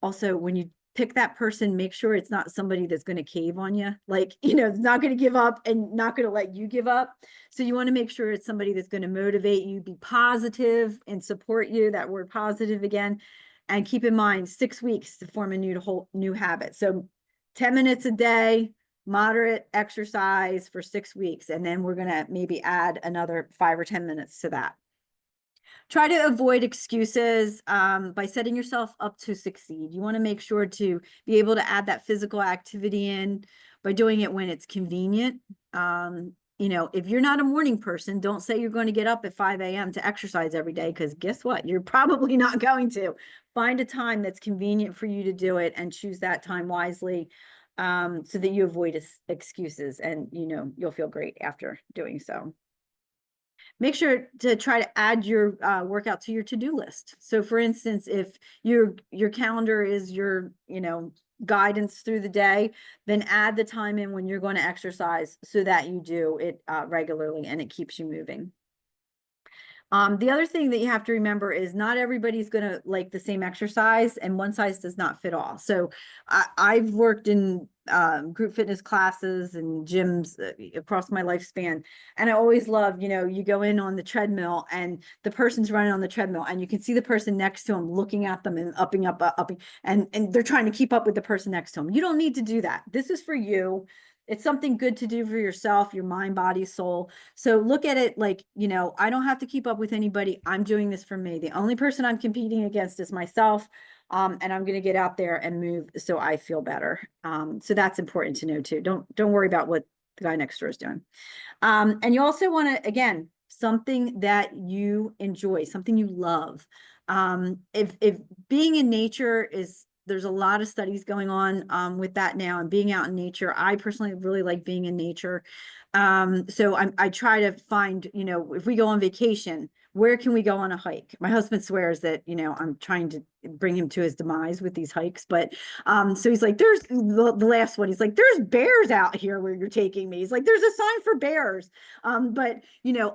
also, when you pick that person, make sure it's not somebody that's going to cave on you, like, not going to give up and not going to let you give up. So you want to make sure it's somebody that's going to motivate you, be positive and support you, that word positive again. And keep in mind, 6 weeks to form a new habit. So 10 minutes a day, moderate exercise for 6 weeks. And then we're going to maybe add another 5 or 10 minutes to that. Try to avoid excuses by setting yourself up to succeed. You want to make sure to be able to add that physical activity in by doing it when it's convenient. If you're not a morning person, don't say you're going to get up at 5 a.m. to exercise every day, because guess what? You're probably not going to. Find a time that's convenient for you to do it and choose that time wisely, so that you avoid excuses, and you'll feel great after doing so. Make sure to try to add your workout to your to-do list. So for instance, if your calendar is your, guidance through the day, then add the time in when you're going to exercise so that you do it regularly and it keeps you moving. The other thing that you have to remember is not everybody's going to like the same exercise, and one size does not fit all. So I've worked in group fitness classes and gyms across my lifespan. And I always love, you go in on the treadmill and the person's running on the treadmill and you can see the person next to them looking at them and upping, and they're trying to keep up with the person next to them. You don't need to do that. This is for you. It's something good to do for yourself, your mind, body, soul. So look at it like, I don't have to keep up with anybody. I'm doing this for me. The only person I'm competing against is myself. And I'm going to get out there and move so I feel better. So that's important to know too. Don't worry about what the guy next door is doing. And you also want to, again, something that you enjoy, something you love. If being in nature there's a lot of studies going on with that now, and being out in nature. I personally really like being in nature. So I try to find, if we go on vacation, where can we go on a hike? My husband swears that, I'm trying to bring him to his demise with these hikes. But so he's like, there's the last one. He's like, there's bears out here where you're taking me. He's like, there's a sign for bears. But,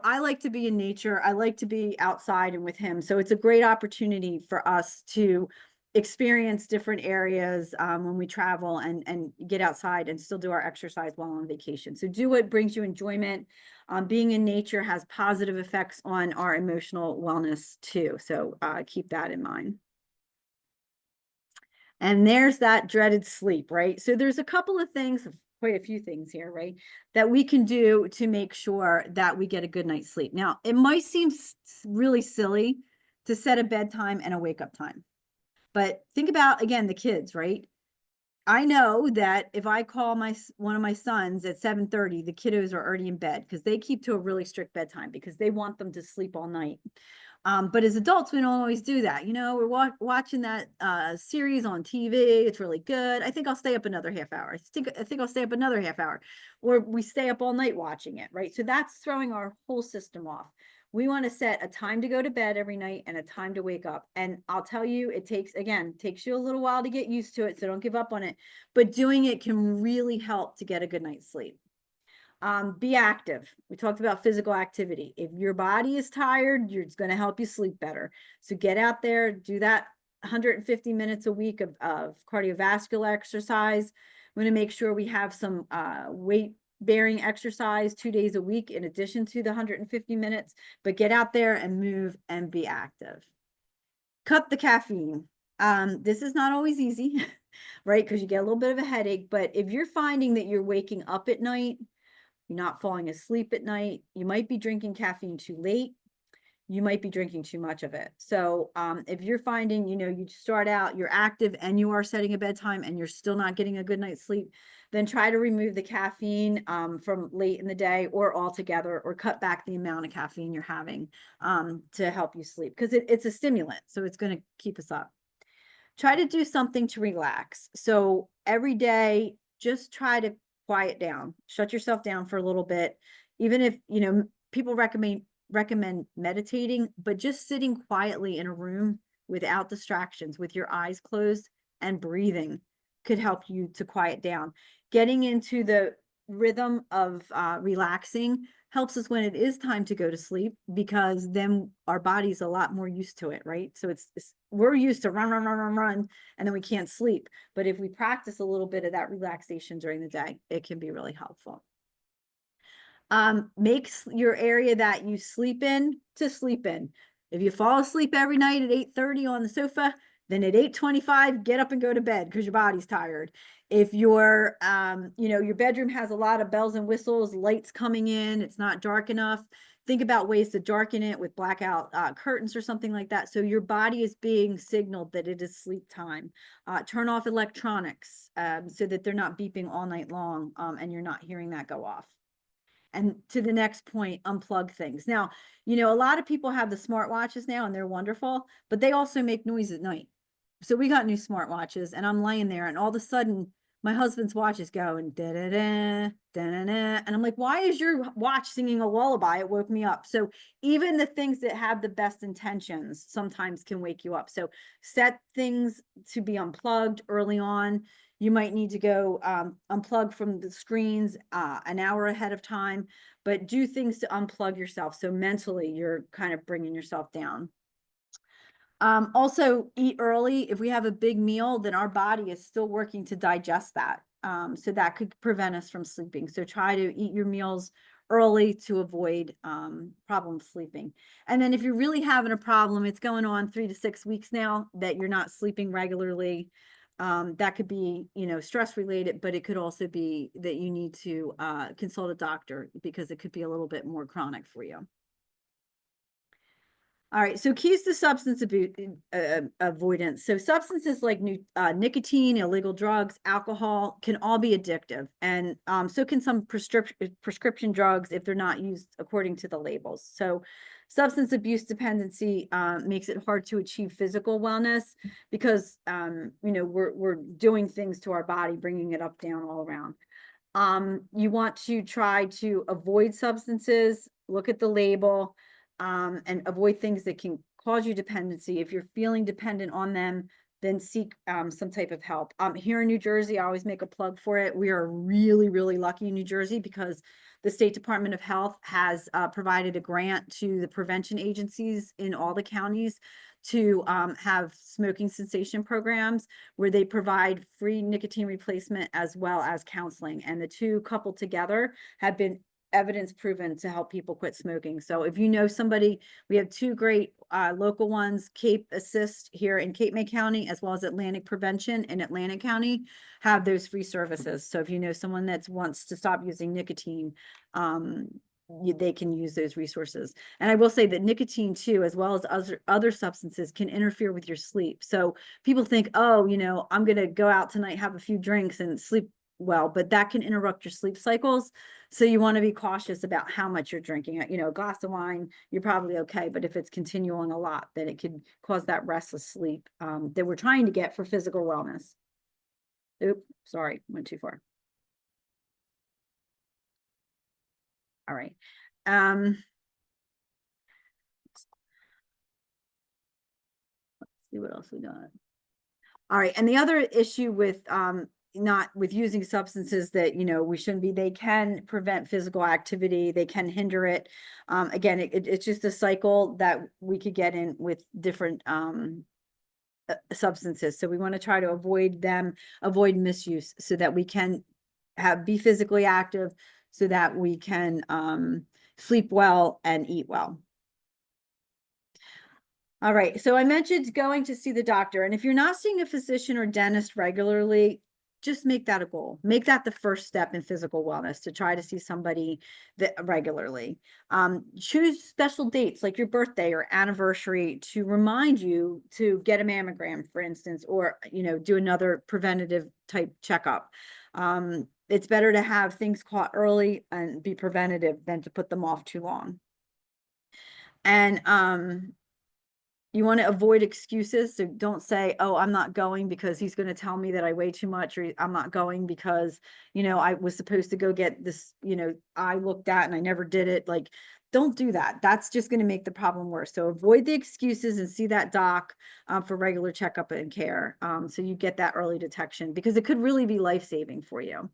I like to be in nature. I like to be outside and with him. So it's a great opportunity for us to experience different areas when we travel and get outside and still do our exercise while on vacation. So do what brings you enjoyment. Being in nature has positive effects on our emotional wellness too. So keep that in mind. And there's that dreaded sleep, right? So there's a couple of things, quite a few things here, right, that we can do to make sure that we get a good night's sleep. Now, it might seem really silly to set a bedtime and a wake up time. But think about, again, the kids, right? I know that if I call one of my sons at 7:30, the kiddos are already in bed, because they keep to a really strict bedtime because they want them to sleep all night. But as adults, we don't always do that. We're watching that series on TV. It's really good. I think I'll stay up another half hour. I think I'll stay up another half hour. Or we stay up all night watching it, right? So that's throwing our whole system off. We want to set a time to go to bed every night and a time to wake up. And I'll tell you, it takes you a little while to get used to it. So don't give up on it. But doing it can really help to get a good night's sleep. Be active. We talked about physical activity. If your body is tired, it's going to help you sleep better. So get out there, do that 150 minutes a week of cardiovascular exercise. I'm going to make sure we have some weight bearing exercise 2 days a week in addition to the 150 minutes, but get out there and move and be active. Cut the caffeine. This is not always easy, right? Because you get a little bit of a headache, but if you're finding that you're waking up at night, you're not falling asleep at night, you might be drinking caffeine too late, you might be drinking too much of it. So if you're finding, you start out, you're active and you are setting a bedtime and you're still not getting a good night's sleep, then try to remove the caffeine from late in the day or altogether, or cut back the amount of caffeine you're having to help you sleep, because it's a stimulant. So it's going to keep us up. Try to do something to relax. So every day, just try to quiet down, shut yourself down for a little bit. Even if, people recommend meditating, but just sitting quietly in a room without distractions, with your eyes closed and breathing, could help you to quiet down. Getting into the rhythm of relaxing helps us when it is time to go to sleep, because then our body's a lot more used to it, right? So we're used to run, and then we can't sleep. But if we practice a little bit of that relaxation during the day, it can be really helpful. Makes your area that you sleep in to sleep in. If you fall asleep every night at 8:30 on the sofa, then at 8:25, get up and go to bed because your body's tired. If your your bedroom has a lot of bells and whistles, lights coming in, it's not dark enough, think about ways to darken it with blackout curtains or something like that. So your body is being signaled that it is sleep time. Turn off electronics so that they're not beeping all night long and you're not hearing that go off. And to the next point, unplug things. Now, a lot of people have the smartwatches now and they're wonderful, but they also make noise at night. So we got new smartwatches and I'm laying there and all of a sudden my husband's watch is going da da da da da da. And I'm like, why is your watch singing a lullaby? It woke me up. So even the things that have the best intentions sometimes can wake you up. So set things to be unplugged early on. You might need to go unplug from the screens an hour ahead of time, but do things to unplug yourself. So mentally, you're kind of bringing yourself down. Also eat early. If we have a big meal, then our body is still working to digest that. So that could prevent us from sleeping. So try to eat your meals early to avoid problem sleeping. And then if you're really having a problem, it's going on 3 to 6 weeks now that you're not sleeping regularly. That could be, stress related, but it could also be that you need to consult a doctor because it could be a little bit more chronic for you. All right, so keys to substance abuse avoidance. So substances like nicotine, illegal drugs, alcohol can all be addictive, and so can some prescription drugs if they're not used according to the labels. So substance abuse dependency makes it hard to achieve physical wellness because we're doing things to our body, bringing it up, down, all around. You want to try to avoid substances, look at the label, and avoid things that can cause you dependency. If you're feeling dependent on them, then seek some type of help. Here in New Jersey, I always make a plug for it. We are really, really lucky in New Jersey because the State Department of Health has provided a grant to the prevention agencies in all the counties to have smoking cessation programs where they provide free nicotine replacement as well as counseling. And the two coupled together have been evidence proven to help people quit smoking. So if you know somebody, we have two great local ones, Cape Assist here in Cape May County, as well as Atlantic Prevention in Atlantic County, have those free services. So if you know someone that wants to stop using nicotine, they can use those resources. And I will say that nicotine too, as well as other substances, can interfere with your sleep. So people think, oh, I'm going to go out tonight, have a few drinks and sleep well, but that can interrupt your sleep cycles. So you want to be cautious about how much you're drinking. A glass of wine, you're probably okay. But if it's continuing a lot, then it could cause that restless sleep that we're trying to get for physical wellness. Oops, sorry, went too far. All right. Let's see what else we got. All right. And the other issue with not with using substances that we shouldn't be, they can prevent physical activity, they can hinder it. Again, it's just a cycle that we could get in with different substances. So we want to try to avoid them, avoid misuse, so that we can be physically active, so that we can sleep well and eat well. All right, so I mentioned going to see the doctor, and if you're not seeing a physician or dentist regularly, just make that a goal. Make that the first step in physical wellness, to try to see somebody that regularly. Choose special dates like your birthday or anniversary to remind you to get a mammogram, for instance, or do another preventative type checkup. It's better to have things caught early and be preventative than to put them off too long. And you want to avoid excuses. So don't say, oh, I'm not going because he's going to tell me that I weigh too much, or I'm not going because, I was supposed to go get this, I looked at and I never did it. Like, don't do that. That's just going to make the problem worse. So avoid the excuses and see that doc for regular checkup and care. So you get that early detection, because it could really be life-saving for you.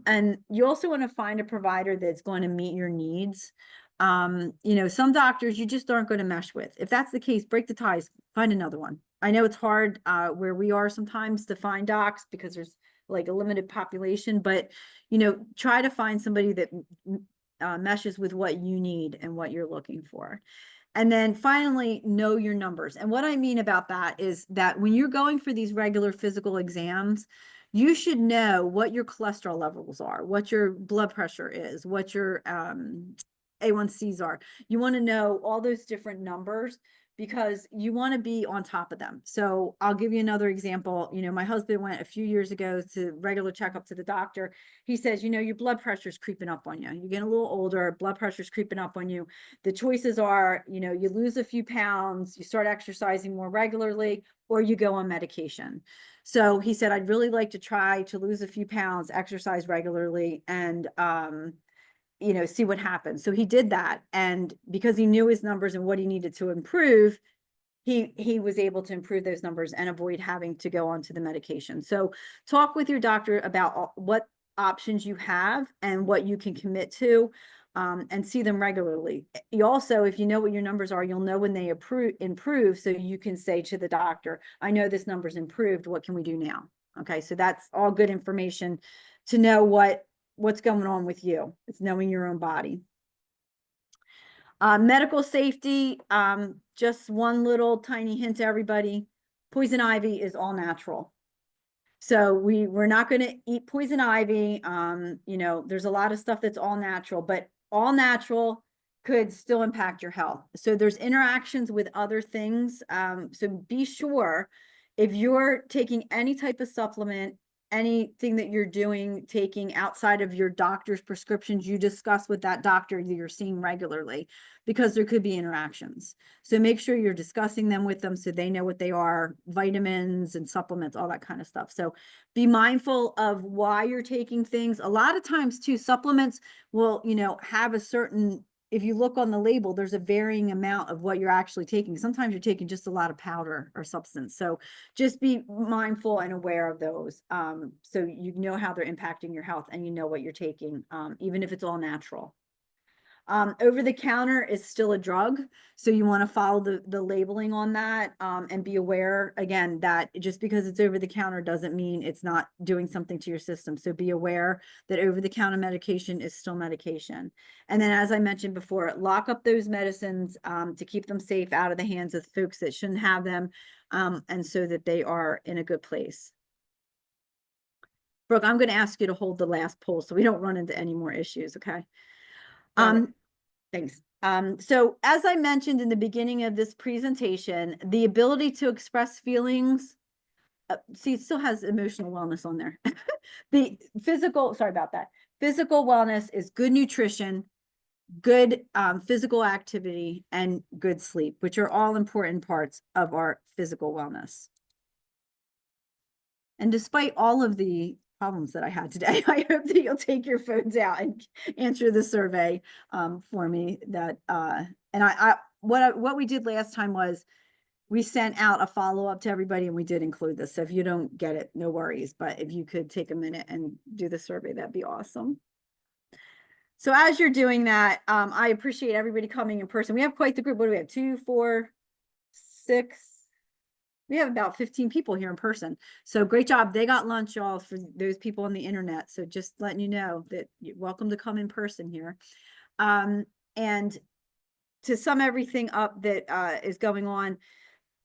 And you also want to find a provider that's going to meet your needs. You know, some doctors you just aren't going to mesh with. If that's the case, break the ties, find another one. I know it's hard where we are sometimes to find docs because there's like a limited population, but you know, try to find somebody that meshes with what you need and what you're looking for. And then finally, know your numbers. And what I mean about that is that when you're going for these regular physical exams, you should know what your cholesterol levels are, what your blood pressure is, what your A1Cs are. You want to know all those different numbers because you want to be on top of them. So I'll give you another example. You know, my husband went a few years ago to regular checkup to the doctor. He says, you know, your blood pressure is creeping up on you. You're getting a little older, blood pressure is creeping up on you. The choices are, you know, you lose a few pounds, you start exercising more regularly, or you go on medication. So he said, I'd really like to try to lose a few pounds, exercise regularly, and you know, see what happens. So he did that. And because he knew his numbers and what he needed to improve, he was able to improve those numbers and avoid having to go onto the medication. So talk with your doctor about what options you have and what you can commit to, and see them regularly. You also, if you know what your numbers are, you'll know when they improve. So you can say to the doctor, I know this number's improved. What can we do now? Okay. So that's all good information to know what's going on with you. It's knowing your own body. Medical safety, just one little tiny hint to everybody. Poison ivy is all natural. So we're not going to eat poison ivy. You know, there's a lot of stuff that's all natural, but all natural could still impact your health. So there's interactions with other things. So be sure if you're taking any type of supplement, anything that you're doing, taking outside of your doctor's prescriptions, you discuss with that doctor that you're seeing regularly, because there could be interactions. So make sure you're discussing them with them so they know what they are, vitamins and supplements, all that kind of stuff. So be mindful of why you're taking things. A lot of times too, supplements will, you know, have a certain, if you look on the label, there's a varying amount of what you're actually taking. Sometimes you're taking just a lot of powder or substance. So just be mindful and aware of those. So you know how they're impacting your health and you know what you're taking, even if it's all natural. Over the counter is still a drug. So you want to follow the labeling on that, and be aware again that just because it's over the counter doesn't mean it's not doing something to your system. So be aware that over the counter medication is still medication. And then, as I mentioned before, lock up those medicines, to keep them safe out of the hands of folks that shouldn't have them, and so that they are in a good place. Brooke, I'm going to ask you to hold the last poll so we don't run into any more issues. Okay. Thanks. So as I mentioned in the beginning of this presentation, the ability to express feelings, see, it still has emotional wellness on there. The physical, sorry about that. Physical wellness is good nutrition, good physical activity, and good sleep, which are all important parts of our physical wellness. And despite all of the problems that I had today, I hope that you'll take your phones out and answer the survey for me. That and what we did last time was we sent out a follow-up to everybody, and we did include this. So if you don't get it, no worries. But if you could take a minute and do the survey, that'd be awesome. So as you're doing that, I appreciate everybody coming in person. We have quite the group. What do we have? 2, 4, 6. We have about 15 people here in person. So great job. They got lunch, y'all, for those people on the internet. So just letting you know that you're welcome to come in person here. And to sum everything up that is going on,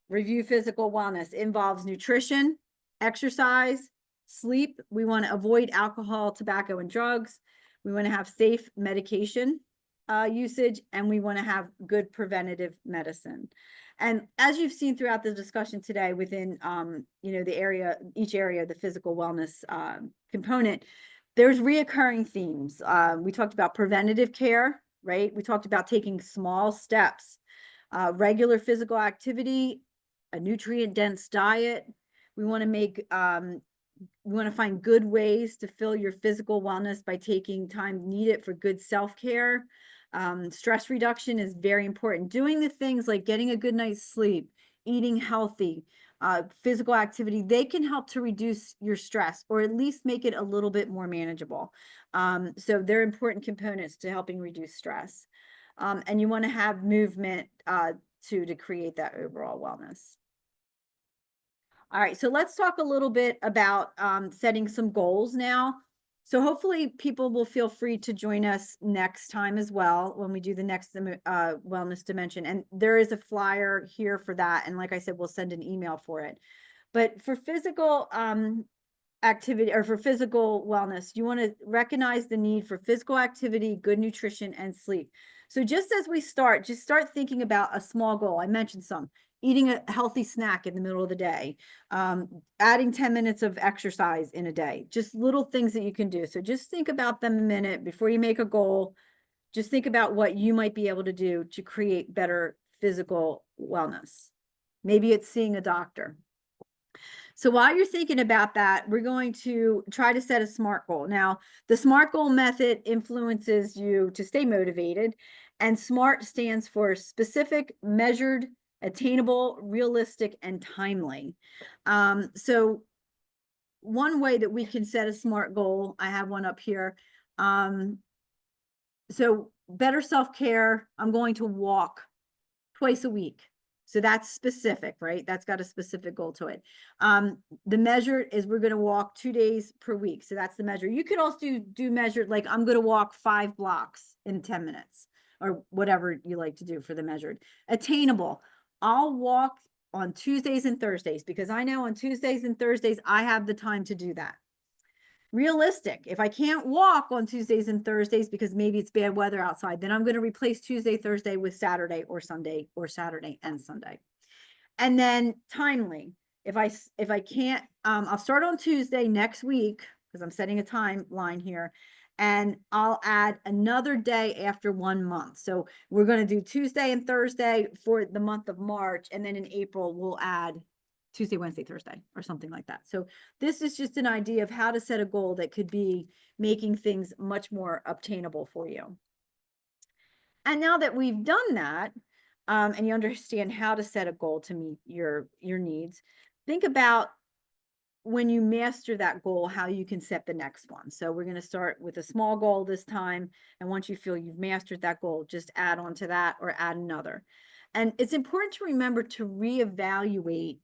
review physical wellness involves nutrition, exercise, sleep. We want to avoid alcohol, tobacco, and drugs. We want to have safe medication usage, and we want to have good preventative medicine. And as you've seen throughout the discussion today within, you know, the area, each area of the physical wellness component, there's reoccurring themes. We talked about preventative care, right? We talked about taking small steps, regular physical activity, a nutrient-dense diet. We want to make, we want to find good ways to fill your physical wellness by taking time needed for good self-care. Stress reduction is very important. Doing the things like getting a good night's sleep, eating healthy, physical activity, they can help to reduce your stress or at least make it a little bit more manageable. So they're important components to helping reduce stress. And you want to have movement to create that overall wellness. All right, so let's talk a little bit about setting some goals now. So hopefully people will feel free to join us next time as well when we do the next wellness dimension. And there is a flyer here for that. And like I said, we'll send an email for it. But for physical activity or for physical wellness, you want to recognize the need for physical activity, good nutrition, and sleep. So just as we start, just start thinking about a small goal. I mentioned some. Eating a healthy snack in the middle of the day, adding 10 minutes of exercise in a day, just little things that you can do. So just think about them a minute before you make a goal. Just think about what you might be able to do to create better physical wellness. Maybe it's seeing a doctor. So while you're thinking about that, we're going to try to set a SMART goal. Now, the SMART goal method influences you to stay motivated, and SMART stands for specific, measured, attainable, realistic, and timely. So one way that we can set a SMART goal, I have one up here. So better self-care, I'm going to walk twice a week. So that's specific, right? That's got a specific goal to it. The measure is we're going to walk 2 days per week. So that's the measure. You could also do measured, like I'm going to walk 5 blocks in 10 minutes or whatever you like to do for the measured. Attainable. I'll walk on Tuesdays and Thursdays because I know on Tuesdays and Thursdays, I have the time to do that. Realistic. If I can't walk on Tuesdays and Thursdays because maybe it's bad weather outside, then I'm going to replace Tuesday, Thursday with Saturday or Sunday or Saturday and Sunday. And then timely. If I can't, I'll start on Tuesday next week because I'm setting a timeline here. And I'll add another day after 1 month. So we're going to do Tuesday and Thursday for the month of March. And then in April, we'll add Tuesday, Wednesday, Thursday, or something like that. So this is just an idea of how to set a goal that could be making things much more obtainable for you. And now that we've done that, and you understand how to set a goal to meet your needs, think about when you master that goal, how you can set the next one. So we're going to start with a small goal this time. And once you feel you've mastered that goal, just add on to that or add another. And it's important to remember to reevaluate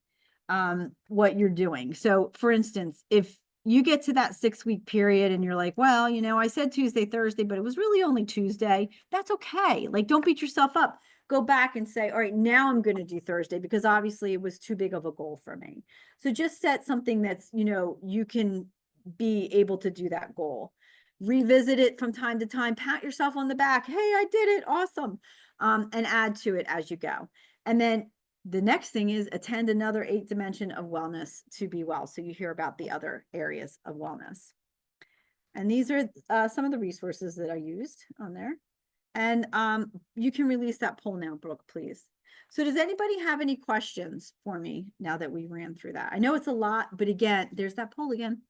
what you're doing. So for instance, if you get to that 6-week period and you're like, well, you know, I said Tuesday, Thursday, but it was really only Tuesday. That's okay. Like, don't beat yourself up. Go back and say, all right, now I'm going to do Thursday because obviously it was too big of a goal for me. So just set something that's, you know, you can be able to do that goal. Revisit it from time to time, pat yourself on the back. Hey, I did it. Awesome. And add to it as you go. And then the next thing is attend another 8 dimension of wellness to be well. So you hear about the other areas of wellness. And these are some of the resources that I used on there. And you can release that poll now, Brooke, please. So does anybody have any questions for me now that we ran through that? I know it's a lot, but again, there's that poll again.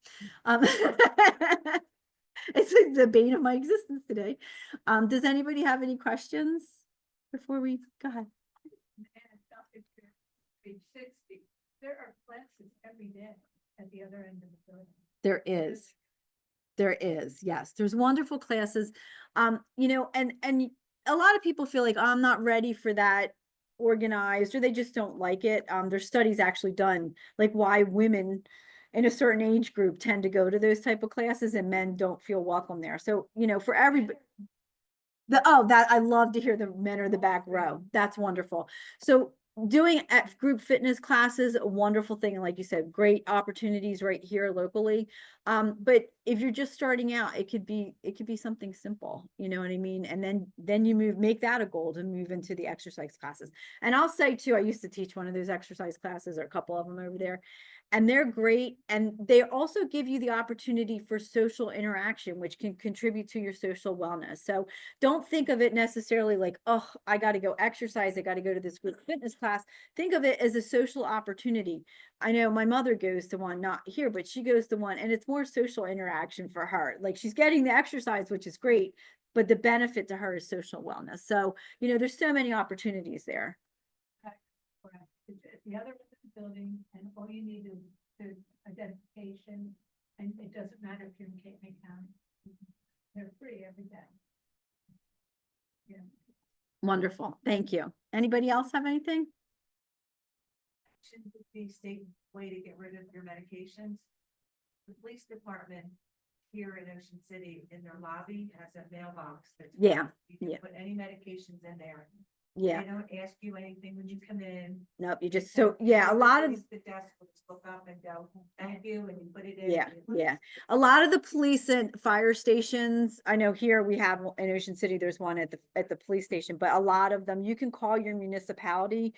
It's like the bane of my existence today. Does anybody have any questions before we go ahead? Page 60, there are classes every day at the other end of the building. There is. There is, yes. There's wonderful classes. You know, and a lot of people feel like, oh, I'm not ready for that organized, or they just don't like it. There's studies actually done, like why women in a certain age group tend to go to those type of classes and men don't feel welcome there. So, you know, for everybody, that I love to hear the men are the back row. That's wonderful. So doing at group fitness classes, a wonderful thing. And like you said, great opportunities right here locally. But if you're just starting out, it could be something simple, you know what I mean? And then you make that a goal to move into the exercise classes. And I'll say too, I used to teach one of those exercise classes, or a couple of them over there. And they're great. And they also give you the opportunity for social interaction, which can contribute to your social wellness. So don't think of it necessarily like, oh, I got to go exercise. I got to go to this group fitness class. Think of it as a social opportunity. I know my mother goes to one, not here, but she goes to one, and it's more social interaction for her. Like, she's getting the exercise, which is great, but the benefit to her is social wellness. So, you know, there's so many opportunities there. the other end of the building, and all you need is identification, and it doesn't matter if you're in Cape May County. They're free every day. Yeah. Wonderful. Thank you. Anybody else have anything? Shouldn't it be a safe way to get rid of your medications? The police department here in Ocean City, in their lobby, has a mailbox that. Yeah, You can yeah. put any medications in there. Yeah. They don't ask you anything when you come in. Nope. You just, so, yeah, a lot of, The desk will just look up and go, thank you, and you put it in. Yeah, and it looks- yeah. A lot of the police and fire stations, I know here we have in Ocean City, there's one at the police station, but a lot of them, you can call your municipality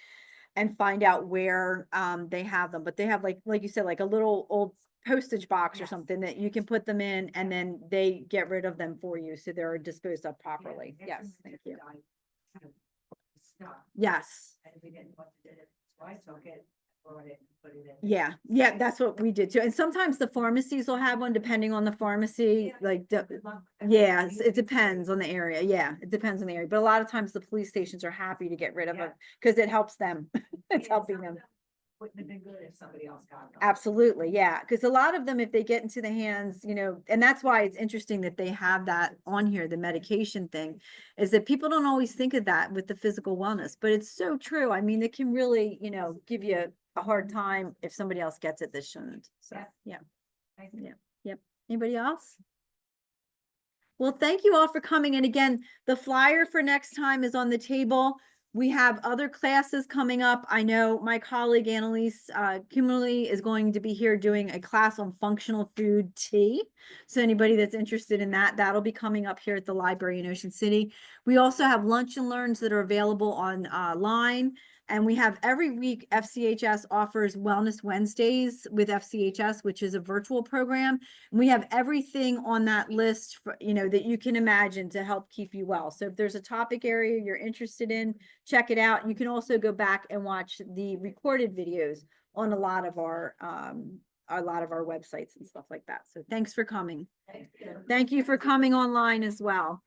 and find out where they have them, but they have like you said, like a little old postage box or Yes. something that you can put them in and then they get rid of them for you, so they're disposed of Yeah, properly. after Yes, my thank dad you. died, kind of stuck, Yes. and we didn't want to do it, so I took it, brought it, and put it in. Yeah, yeah, that's what we did too. And sometimes the pharmacies will have one depending on the pharmacy, Yeah, like, good luck. yeah, Everybody it is depends great. on the area. Yeah, it depends on the area. But a lot of times the police stations are happy to get rid of Yeah. it because it helps them. It's Yeah, helping some of them. Wouldn't have been good if somebody else got them. Absolutely, yeah. Because a lot of them, if they get into the hands, and that's why it's interesting that they have that on here, the medication thing, is that people don't always think of that with the physical wellness, but it's so true. I mean, it can really, give you a hard time if somebody else gets it that shouldn't. So, Yeah. yeah. Thank you. Yeah. Yep. Anybody else? Well, thank you all for coming. And again, the flyer for next time is on the table. We have other classes coming up. I know my colleague Annalise Kimberly is going to be here doing a class on functional food tea. So anybody that's interested in that, that'll be coming up here at the library in Ocean City. We also have lunch and learns that are available online. And we have every week FCHS offers Wellness Wednesdays with FCHS, which is a virtual program. And we have everything on that list for, that you can imagine to help keep you well. So if there's a topic area you're interested in, check it out. You can also go back and watch the recorded videos on a lot of our websites and stuff like that. So thanks for coming. Thank you. Thank you for coming online as well.